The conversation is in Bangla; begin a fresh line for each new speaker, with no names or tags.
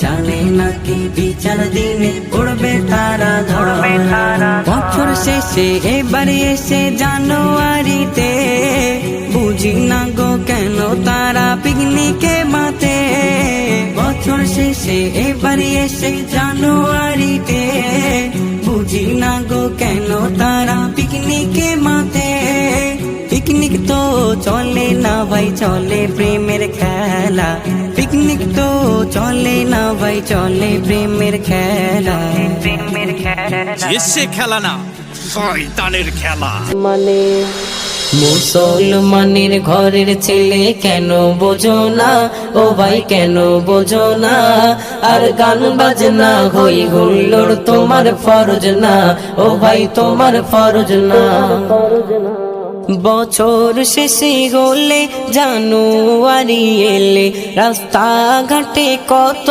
জানে নাকি বিচার দিনে উড়বে তারা ধরবে তারা। বছর শেষে এবারে এসে জানুয়ারিতে, বুঝি না গো কেন তারা পিকনিকে মাতে। বছর শেষে এবারে এসে জানুয়ারিতে, বুঝি না গো কেন তারা পিকনিকে মাতে। পিকনিক তো চলে না ভাই, চলে প্রেমের খেলা। পিকনিক তো চলে না ভাই, চলে প্রেমের খেলা। প্রেমের খেলা
এসে খেলা না, শয়তানের খেলা।
মানে মুসলমানের ঘরের ছেলে কেন বোঝো না, ও ভাই কেন বোঝো না। আর গান বাজনা হই হুল্লোড় তোমার ফরজ না, ও ভাই তোমার ফরজ না। বছর শেষে হলে জানুয়ারি এলে, রাস্তা ঘাটে কত